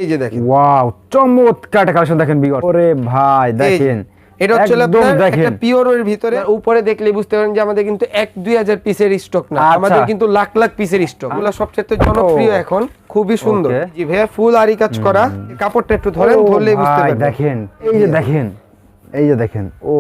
এই যে দেখেন, ওয়াও, চমৎকার কালেকশন দেখেন ভিউয়ার্স। ওরে ভাই দেখেন, এটা হচ্ছে একদম আপনার দেখেন একটা পিওরের ভিতরে। উপরে দেখলে বুঝতে পারেন যে আমাদের কিন্তু 1-2000 পিসের স্টক না, আচ্ছা। আমাদের কিন্তু লাখ লাখ পিসের স্টক। এগুলো সবচেয়ে জনপ্রিয় এখন, খুবই সুন্দর। Okay. জি ভাইয়া, ফুল আরি কাজ করা। কাপড়টা একটু ধরেন, ধরলেই বুঝতে ভাই পারবেন। দেখেন, এই যে দেখেন, এই যে দেখেন, ও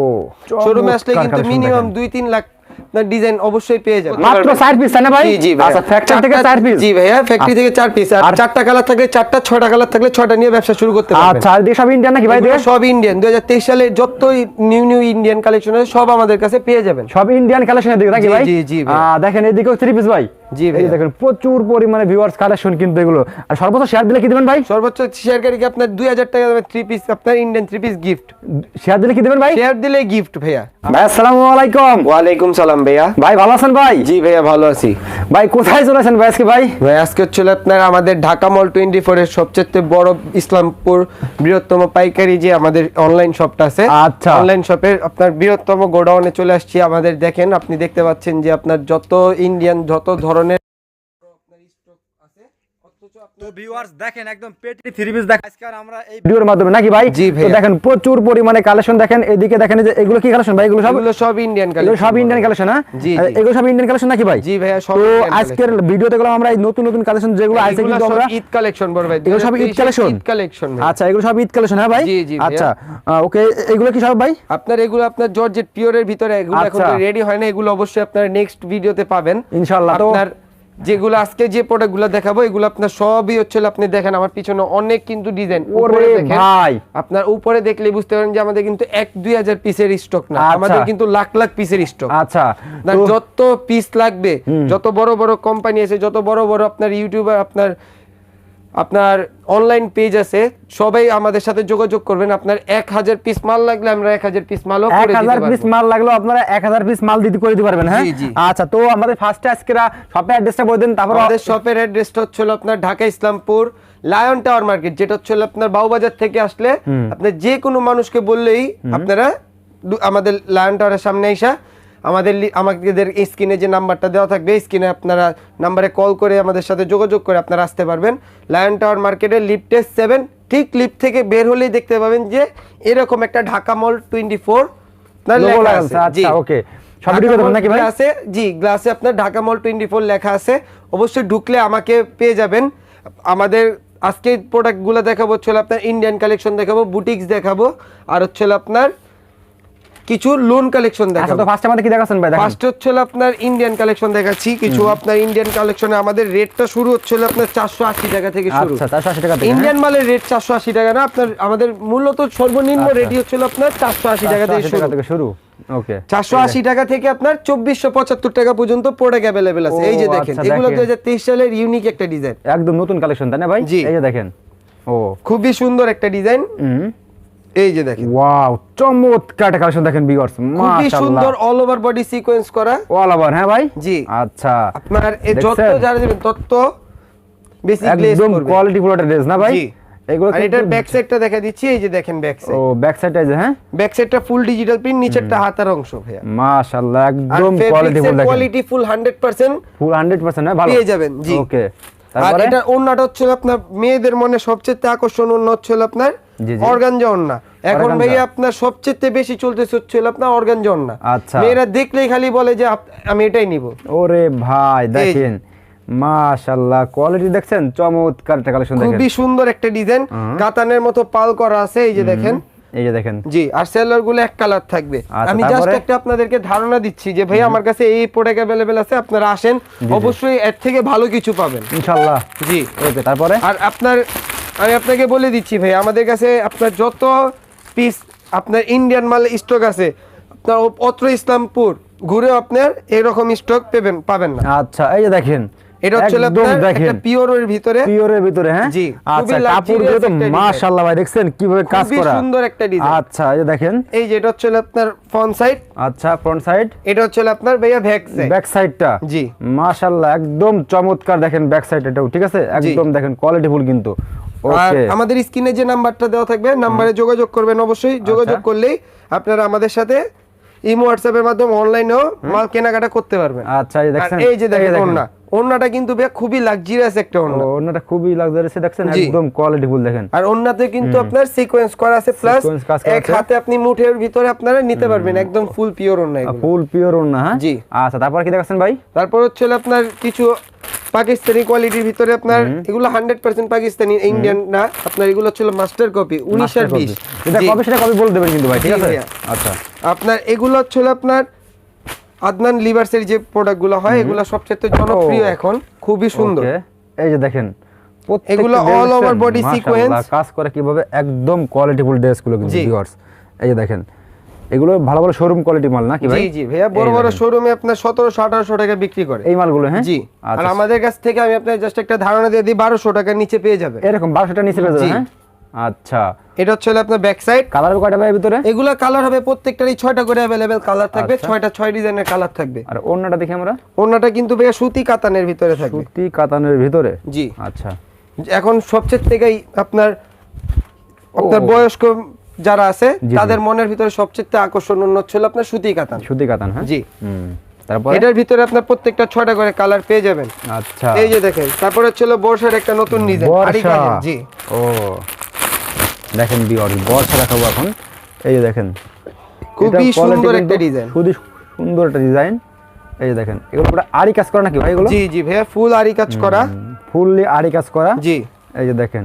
শোরুমে আসলে চমৎকার কিন্তু collection মিনিমাম দেখেন। 2-3 লাখ আপনার ডিজাইন অবশ্যই পেয়ে যাবেন। মাত্র 4 পিস না ভাই? জি জি ভাই, আচ্ছা, ফ্যাক্টরি থেকে 4 পিস। জি ভাইয়া, ফ্যাক্টরি থেকে 4 পিস। আর 4টা কালার থাকলে 4টা, 6টা কালার থাকলে 6টা নিয়ে ব্যবসা শুরু করতে পারবেন। আচ্ছা, আর দিয়ে সব ইন্ডিয়ান নাকি ভাই? এগুলো সব ইন্ডিয়ান। 2023 সালে যত নিউ ইন্ডিয়ান কালেকশন আছে সব আমাদের কাছে পেয়ে যাবেন। সব ইন্ডিয়ান কালেকশনের দিকে নাকি জি, ভাই? জি, জি ভাই। দেখেন এদিকেও 3 পিস ভাই। জি এই ভাই, যে দেখেন প্রচুর পরিমাণে ভিউয়ার্স কালেকশন কিন্তু এগুলো। আর সর্বোচ্চ শেয়ার দিলে কি দিবেন ভাই? সর্বোচ্চ শেয়ারকারীকে আপনার 2000 টাকা দেবেন 3 পিস, আপনার ইন্ডিয়ান 3 পিস গিফট। শেয়ার দিলে কি দিবেন ভাই? শেয়ার দিলে গিফট ভাইয়া। ভাই আসসালামু আলাইকুম। ওয়ালাইকুম সালাম ভাইয়া। ভাই ভালো আছেন ভাই? জি ভাইয়া, ভালো আছি। ভাই কোথায় চলেছেন ভাই আজকে ভাই? ভাই আজকে হচ্ছে আপনার আমাদের ঢাকা মল 24 এর সবচেয়ে বড় ইসলামপুর বৃহত্তম পাইকারি যে আমাদের অনলাইন শপটা আছে, আচ্ছা। অনলাইন শপের আপনার বৃহত্তম গোডাউনে চলে আসছি। আমাদের দেখেন, আপনি দেখতে পাচ্ছেন যে আপনার যত ইন্ডিয়ান যত ধরনের তো ভিউয়ার্স দেখেন একদম পেটি 3 পিস দেখেন আজকে আমরা এই ভিডিওর মাধ্যমে নাকি ভাই? জি তো ভাইয়া। দেখেন প্রচুর পরিমাণে কালেকশন দেখেন। এদিকে দেখেন এই যে এগুলো কি কালেকশন ভাই? এগুলো সব ইন্ডিয়ান এগুলো কালেকশন। সব ইন্ডিয়ান কালেকশন, হ্যাঁ? জি, জি। এগুলো সব ইন্ডিয়ান কালেকশন নাকি ভাই? জি ভাইয়া, সব তো Indian আজকের collection। ভিডিওতে গেলাম আমরা এই নতুন নতুন কালেকশন যেগুলো আছে এগুলো কিন্তু সব আমরা ঈদ কালেকশন বড় ভাই। এগুলো সব ঈদ 2023 কালেকশন? ঈদ কালেকশন ভাই। আচ্ছা, এগুলো সব ঈদ কালেকশন, হ্যাঁ ভাই? জি, জি ভাইয়া। আচ্ছা, ওকে, এগুলো কি সব ভাই? আপনার এগুলো আপনার জর্জেট পিওরের ভিতরে, এগুলো এখন আচ্ছা। রেডি হয় না, এগুলো অবশ্যই আপনার নেক্সট ভিডিওতে পাবেন ইনশাআল্লাহ। তো আপনার যেগুলো আজকে যে প্রোডাক্টগুলো দেখাবো এগুলো আপনার সবই হচ্ছে আপনি দেখেন আমার পিছনে অনেক কিন্তু ডিজাইন। ওরে ভাই, আপনার উপরে দেখলে বুঝতে পারেন যে আমাদের কিন্তু 1-2000 পিসের স্টক না, আচ্ছা। আমাদের কিন্তু লাখ লাখ পিসের স্টক। আচ্ছা, আপনার যত পিস লাগবে, যত বড় বড় কোম্পানি আছে, যত বড় বড় আপনার ইউটিউবার, আপনার অনলাইন পেজ আছে, সবাই আমাদের সাথে যোগাযোগ করবেন। আপনার 1000 পিস মাল লাগলে আমরা 1000 পিস মালও করে দিতে 1000 পিস পারবো। মাল লাগলো আপনারা 1000 পিস মাল দিতে করে দিতে পারবেন, হ্যাঁ? জি, জি। আচ্ছা, তো আমাদের ফার্স্টে আজকে শপের অ্যাড্রেসটা বলে দেন, তারপর আমাদের শপের অ্যাড্রেসটা হচ্ছে আপনার Dhaka Islampur lion tower market, যেটা হচ্ছে আপনার বাউবাজার থেকে আসলে আপনার যে কোনো মানুষকে বললেই আপনারা আমাদের লায়ন টাওয়ারের সামনে এসে আমাদের স্ক্রিনে যে নাম্বারটা দেওয়া থাকবে, স্ক্রিনে আপনারা নাম্বারে কল করে আমাদের সাথে যোগাযোগ করে আপনারা আসতে পারবেন। লায়ন টাওয়ার মার্কেটের লিফটে 7, ঠিক লিফট থেকে বের হলেই দেখতে পাবেন যে এরকম একটা ঢাকা মল 24 লোগো লাগা আছে। আচ্ছা, ওকে, সব ভিডিও করবেন নাকি ভাই? আছে, জি, গ্লাসে আপনার ঢাকা মল 24 লেখা আছে। অবশ্যই ঢুকলে আমাকে পেয়ে যাবেন। আমাদের আজকে প্রোডাক্টগুলো দেখাবো হচ্ছে আপনার ইন্ডিয়ান কালেকশন দেখাবো, বুটিক্স দেখাবো, আর হচ্ছে আপনার কিছু লোন কালেকশন আচ্ছা, দেখাবো। তো ফার্স্টে আমাদের কি দেখাচ্ছেন ভাই? দেখেন ফার্স্ট হচ্ছে আপনার ইন্ডিয়ান কালেকশন দেখাচ্ছি কিছু। আপনার ইন্ডিয়ান কালেকশনে আমাদের রেটটা শুরু হচ্ছে আপনার 480 টাকা থেকে শুরু। আচ্ছা, 480 টাকা থেকে, ইন্ডিয়ান মালের রেট 480 টাকা না, আপনার আমাদের মূলত সর্বনিম্ন রেটই হচ্ছে আপনার 480 টাকা থেকে 480 টাকা থেকে শুরু। ওকে, 480 টাকা থেকে আপনার 2475 টাকা পর্যন্ত প্রোডাক্ট अवेलेबल আছে। ও, এই যে দেখেন, আচ্ছা, এগুলো দেখেন। 2023 সালের ইউনিক একটা ডিজাইন, একদম নতুন কালেকশন তাই না ভাই? জি। এই যে দেখেন, ও খুবই সুন্দর একটা ডিজাইন। এই যে দেখেন, ওয়াও, চমৎকার কালেকশন দেখেন ভিউয়ার্স, খুবই মাশাআল্লাহ, সুন্দর অল ওভার বডি সিকোয়েন্স করা। অল ওভার, হ্যাঁ ভাই? জি। আচ্ছা, আপনার এই যত দেখছেন? যারা দিবেন তত বেশি গ্লেজ একদম করবে। কোয়ালিটি ফুল একটা ড্রেস না ভাই? জি। এগুলো আর এটার ব্যাক সাইডটা দেখা দিচ্ছি, এই যে দেখেন ব্যাক ও সাইড। ব্যাক সাইডটা যে, হ্যাঁ, ব্যাক সাইডটা ফুল ডিজিটাল প্রিন্ট, নিচেরটা হাতার অংশ ভাইয়া। মাশাআল্লাহ, আর একদম কোয়ালিটি ফুল দেখেন, কোয়ালিটি ফুল 100% ফুল 100%, হ্যাঁ, ভালো পেয়ে যাবেন। জি। ওকে, আর তারপরে এটা ওন্নাটা হচ্ছে আপনার মেয়েদের মনে সবচেয়ে আকর্ষণ ওন্না হচ্ছে আপনার জি, জি। অর্গানজা ওন্না। এখন অর্গানজা। ভাইয়া আপনার সবচেয়ে বেশি চলতেছে হচ্ছে আপনার অর্গানজা ওন্না। আচ্ছা। মেয়েরা দেখলেই খালি বলে যে আমি এটাই নিব। ওরে ভাই দেখেন, মাশাআল্লাহ, কোয়ালিটি দেখছেন, চমৎকার একটা কালেকশন দেখেন, খুবই সুন্দর একটা ডিজাইন, কাতানের মতো পাল করা আছে, এই যে দেখেন। এই যে দেখেন, জি। আর সেলার গুলো এক কালার থাকবে। আচ্ছা, আমি জাস্ট তারপরে? একটা আপনাদেরকে ধারণা দিচ্ছি যে ভাই আমার কাছে এই প্রোডাক্ট अवेलेबल আছে, আপনারা আসেন, অবশ্যই এর থেকে ভালো কিছু পাবেন ইনশাআল্লাহ। জি। ওকে, তারপরে আর আমি আপনাকে বলে দিচ্ছি ভাই, আমাদের কাছে আপনার যত পিস আপনার ইন্ডিয়ান মাল স্টক আছে, আপনার অত্র ইসলামপুর ঘুরেও আপনার এরকম স্টক পাবেন না। আচ্ছা, এই যে দেখেন, এটা হচ্ছে একদম আপনার দেখেন একটা পিওরের ভিতরে। পিওরের ভিতরে, হ্যাঁ, জি, আচ্ছা, খুবই কাপড়গুলো luxurious তো একটা design। মাশাআল্লাহ ভাই, দেখছেন কিভাবে কাজ খুবই করা, সুন্দর একটা ডিজাইন। আচ্ছা, এই যে দেখেন, এই যে এটা হচ্ছে আপনার ফ্রন্ট সাইড, আচ্ছা, ফ্রন্ট সাইড, এটা হচ্ছে আপনার ভাইয়া ব্যাক সাইড। ব্যাক সাইডটা, জি। মাশাআল্লাহ, একদম চমৎকার দেখেন ব্যাক সাইড, এটাও ঠিক আছে, একদম দেখেন কোয়ালিটি ফুল কিন্তু। আর ওকে, আমাদের স্ক্রিনে যে নাম্বারটা দেওয়া থাকবে, নাম্বারে যোগাযোগ করবেন। অবশ্যই যোগাযোগ করলেই আপনারা আমাদের সাথে ইমো হোয়াটসঅ্যাপের মাধ্যমে অনলাইনেও মাল কেনাকাটা করতে পারবেন। আচ্ছা, এই দেখছেন, আর এই যে দেখেন ওন্না, ওন্নাটা কিন্তু ভাইয়া খুবই লাক্সারিয়াস একটা ওন্না। ওন্নাটা খুবই লাক্সারিয়াস দেখছেন, জি। একদম কোয়ালিটি ফুল দেখেন। আর ওন্নাতে কিন্তু আপনার সিকোয়েন্স করা আছে, প্লাস Sequence কাজ করা এক আছে। হাতে আপনি মুঠের ভিতরে আপনারা নিতে পারবেন, একদম ফুল পিওর ওন্না এগুলো। ফুল পিওর ওন্না, হ্যাঁ জি। আচ্ছা, তারপর কি দেখাচ্ছেন ভাই? তারপর হচ্ছে হলো আপনার কিছু পাকিস্তানি কোয়ালিটির ভিতরে আপনার এগুলো 100% পাকিস্তানি, ইন্ডিয়ান না, আপনার এগুলো হচ্ছে মাস্টার কপি 19 আর 20। এটা জি। কবে সেটা কবে বলে দেবেন কিন্তু ভাই, ঠিক জি আছে? ভাইয়া। আচ্ছা, আপনার এগুলো হচ্ছে হলো আপনার আদনান লিভার্সের যে প্রোডাক্টগুলো হয়, এগুলো সবচেয়ে জনপ্রিয় এখন, খুবই সুন্দর। ওকে, এই যে দেখেন প্রত্যেকটা এগুলো dress all over দেখছেন? body মাশাআল্লাহ, sequence। কাজ করে কিভাবে, একদম কোয়ালিটিফুল ড্রেসগুলো কিন্তু জি। ভিউয়ার্স। এই যে দেখেন, এগুলো ভালো ভালো শোরুম কোয়ালিটি মাল না কি ভাই? জি জি ভাইয়া, বড় এই বড় দেখেন। শোরুমে আপনার 1700-1800 টাকা বিক্রি করে এই মালগুলো, হ্যাঁ জি। আর আচ্ছা, আমাদের কাছ থেকে আমি আপনাকে জাস্ট একটা ধারণা দিয়ে দিই, 1200 টাকার নিচে পেয়ে যাবে। এরকম 1200 টাকা নিচে পেয়ে যাবেন, জি। হ্যাঁ আচ্ছা। এটা হচ্ছে হলো আপনার ব্যাক সাইড। কালার কয়টা ভাই এর ভিতরে? এগুলা কালার হবে প্রত্যেকটারই 6টা করে अवेलेबल কালার থাকবে, আচ্ছা। 6টা 6 ডিজাইনের কালার থাকবে। আর ওন্নাটা দেখি আমরা, ওন্নাটা কিন্তু ভাইয়া সুতি কাতানের ভিতরে থাকবে। সুতি কাতানের ভিতরে, জি। আচ্ছা। এখন সবচেয়ে থেকেই আপনার ও। বয়স্ক যারা আছে জি, তাদের মনের ভিতরে সবচেয়ে আকর্ষণ ছিল আপনার সুতি কাতান। সুতি কাতান, হ্যাঁ জি। তারপর এটার ভিতরে আপনার প্রত্যেকটা 6টা করে কালার পেয়ে যাবেন। আচ্ছা, এই যে দেখেন, তারপরে ছিল বর্ষার একটা নতুন ডিজাইন বর্ষা। জি। ও দেখেন ভিউয়ার্স, বর্ষা দেখাবো এখন। এই যে দেখেন, খুবই এটা quality সুন্দর কিন্তু একটা ডিজাইন। খুবই সুন্দর একটা ডিজাইন। এই যে দেখেন, এগুলো পুরো আরি কাজ করা নাকি ভাই এগুলো? জি জি ভাইয়া, ফুল আরি কাজ করা। ফুললি আরি কাজ করা। জি। এই যে দেখেন,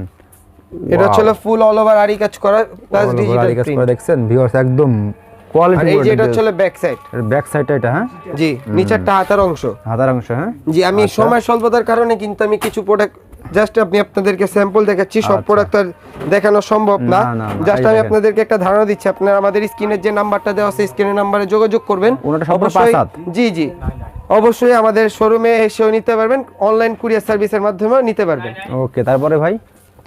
এটা ছিল ফুল অল ওভার আরি কাজ করা প্লাস all over ডিজিটাল আরি কাজ প্রিন্ট। করা দেখছেন ভিউয়ার্স, একদম আর কোয়ালিটি। এই যে এটা ছিল ব্যাক সাইড। এর ব্যাক সাইডটা এটা, হ্যাঁ জি, নিচেরটা হাতার অংশ। হাতার অংশ, হ্যাঁ জি, আমি সময় স্বল্পতার কারণে কিন্তু আমি কিছু প্রোডাক্ট জাস্ট আপনাদেরকে স্যাম্পল দেখাচ্ছি, সব আচ্ছা। প্রোডাক্ট আর দেখানো সম্ভব না। না, না, না, জাস্ট এই আমি দেখেন। আপনাদেরকে একটা ধারণা দিচ্ছি, আপনারা আমাদের স্ক্রিনের যে নাম্বারটা দেওয়া আছে স্ক্রিনের নাম্বারে যোগাযোগ করবেন। ওনাটা সম্পূর্ণ অবশ্যই- 5-7? জি জি, অবশ্যই আমাদের শোরুমে এসেও নিতে পারবেন, অনলাইন কুরিয়ার সার্ভিসের মাধ্যমেও নিতে পারবেন। ওকে, তারপরে ভাই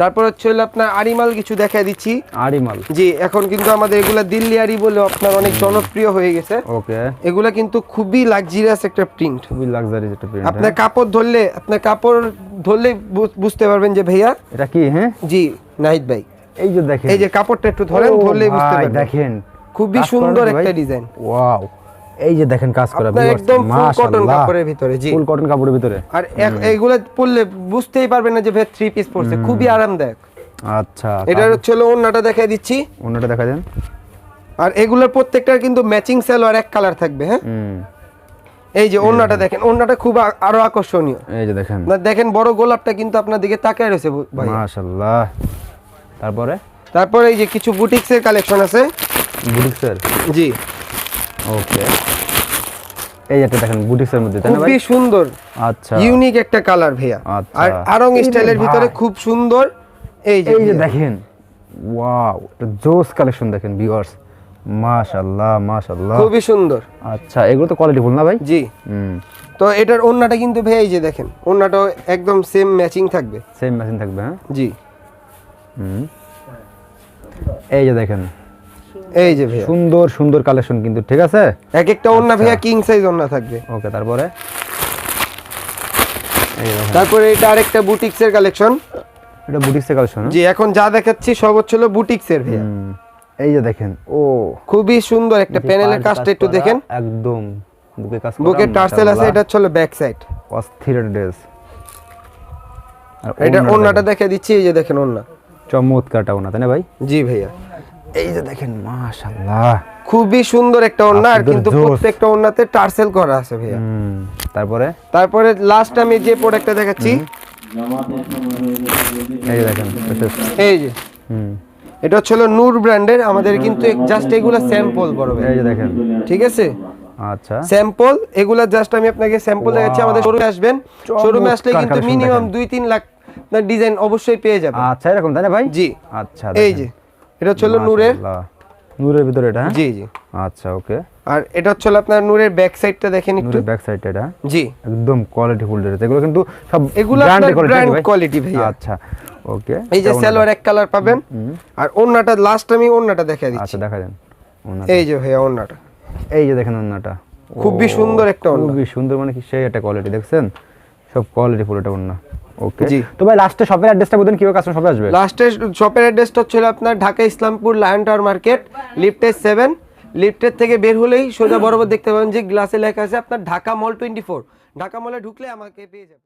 তারপর হচ্ছে হলো আপনার আরিমাল কিছু দেখাই দিচ্ছি। আরি মাল। জি, এখন কিন্তু আমাদের এগুলা দিল্লি আরি বলে আপনার অনেক জনপ্রিয় হয়ে গেছে। ওকে, এগুলা কিন্তু খুবই লাক্সারিয়াস একটা প্রিন্ট। খুবই লাক্সারি একটা প্রিন্ট। আপনার কাপড় ধরলে বুঝতে পারবেন যে ভাইয়া। এটা কি, হ্যাঁ জি নাহিদ ভাই, এই যে দেখেন, এই যে কাপড়টা একটু ধরেন, ও ধরলেই বুঝতে ভাই, পারবেন। দেখেন খুবই কাজ করা সুন্দর নাকি ভাই? একটা ডিজাইন। ওয়াও, এই যে দেখেন কাজ করা আপনার একদম ফুল কটন কাপড়ের ভিতরে। জি, ফুল কটন কাপড়ের ভিতরে। আর এইগুলা পরলে বুঝতেই পারবেন না যে ভাই 3 পিস পরছে, খুবই আরামদায়ক। আচ্ছা, এটার হচ্ছে হলো ওন্নাটা দেখাই দিচ্ছি। অন্যটা দেখা দেন। আর এগুলোর প্রত্যেকটার কিন্তু ম্যাচিং সালোয়ার এক কালার থাকবে, হ্যাঁ। এই যে ওন্নাটা দেখেন, ওন্নাটা খুব আরো আকর্ষণীয়। এই যে দেখেন, না দেখেন, বড় গোলাপটা কিন্তু আপনার দিকে তাকায় রয়েছে ভাই। মাশাআল্লাহ। তারপরে এই যে কিছু বুটিক্সের কালেকশন আছে। বুটিক্সের, জি, ওকে, এই একটা দেখেন বুটিক্সের মধ্যে, তাই না ভাই? খুবই সুন্দর, আচ্ছা, ইউনিক একটা কালার ভাইয়া। আচ্ছা। আর আরং এই রে স্টাইলের ভিতরে ভাই। খুব সুন্দর। এই যে এই যে ভাইয়া, দেখেন, ওয়াও, এটা জোস কালেকশন দেখেন ভিউয়ার্স, মাশাআল্লাহ মাশাআল্লাহ, খুবই সুন্দর। আচ্ছা, এগুলো তো কোয়ালিটি ফুল না ভাই? জি, তো এটার ওন্নাটা কিন্তু ভাইয়া এই যে দেখেন, ওন্নাটাও একদম সেম ম্যাচিং থাকবে। সেম মেশিন থাকবে, হ্যাঁ জি, এই যে দেখেন, এই যে ভাইয়া সুন্দর সুন্দর কালেকশন কিন্তু, ঠিক আছে। এক একটা ওন্না ভাইয়া কিং সাইজ ওন্না থাকবে। ওকে, তারপরে এই যে দেখেন, তারপরে এটা আরেকটা বুটিক্সের কালেকশন। এটা বুটিক্সের কালেকশন। জি, এখন যা দেখাচ্ছি সব হচ্ছে হলো বুটিক্সের ভাইয়া। এই যে দেখেন, ও খুবই সুন্দর একটা প্যানেলের পার্ট কাজটা কাজ একটু করা, দেখেন। একদম বুকে কাজ করা, বুকের টার্সেল আছে, এটা হচ্ছে ব্যাক সাইড। অস্থির ড্রেস। এটা ওন্নাটা দেখে দিচ্ছি, এই যে দেখেন ওন্না, চমৎকারটা ওনা, তাই না ভাই? জি ভাইয়া, এই যে দেখেন, মাশাআল্লাহ, খুবই সুন্দর একটা ওন্না। আর আপনাদের কিন্তু জোস। প্রত্যেকটা ওন্নাতে টার্সেল করা আছে ভাইয়া। তারপরে তারপরে লাস্ট আমি যে প্রোডাক্টটা দেখাচ্ছি, এই যে দেখেন, এই যে এটা হচ্ছে হলো নূর ব্র্যান্ডের। আমাদের কিন্তু জাস্ট এগুলা স্যাম্পল বড় ভাই, এই যে দেখেন, ঠিক আছে, আচ্ছা, স্যাম্পল। এগুলা জাস্ট আমি আপনাকে স্যাম্পল দেখাচ্ছি। আমাদের শোরুমে আসবেন, শোরুমে আসলে চমৎকার কিন্তু collection মিনিমাম দেখেন। 2-3 লাখ আপনার ডিজাইন অবশ্যই পেয়ে যাবেন। আচ্ছা, এরকম তাই না ভাই? জি, আচ্ছা, এই যে এটা হচ্ছে হলো নূরের। মাশাআল্লাহ, নূরের ভিতরে এটা, হ্যাঁ? জি জি, আচ্ছা, ওকে, আর এটা হচ্ছে হলো আপনার নূরের ব্যাক সাইডটা দেখেন একটু। নূরের ব্যাক সাইডটা এটা, জি, একদম কোয়ালিটি ফুল ড্রেস। এগুলো কিন্তু সব এগুলো ব্র্যান্ড আপনার ব্র্যান্ড কোয়ালিটি ভাইয়া। আচ্ছা, ওকে, এই যে সালোয়ার এক কালার পাবেন। আর ওন্নাটা লাস্ট আমি ওন্নাটা দেখাই দিচ্ছি। আচ্ছা, দেখা দেন ওনাটা। এই যে ভাইয়া ওন্নাটা এই যে দেখেন ওন্নাটা, খুবই সুন্দর একটা ওন্না। খুবই সুন্দর, মানে কি সেই একটা কোয়ালিটি দেখছেন, সব কোয়ালিটি ফুল এটা ওন্না। ওকে, জি। তো ভাই লাস্টে শপের অ্যাড্রেসটা বলেন, কিভাবে কাস্টমার সবাই আসবে? লাস্টের শপের অ্যাড্রেসটা হচ্ছে আপনার Dhaka Islampur lion tower market, লিফটের 7। লিফটের থেকে বের হলেই সোজা বরাবর দেখতে পাবেন যে গ্লাসে লেখা আছে আপনার ঢাকা মল 24। ঢাকা মলে ঢুকলে আমাকে পেয়ে যাবেন।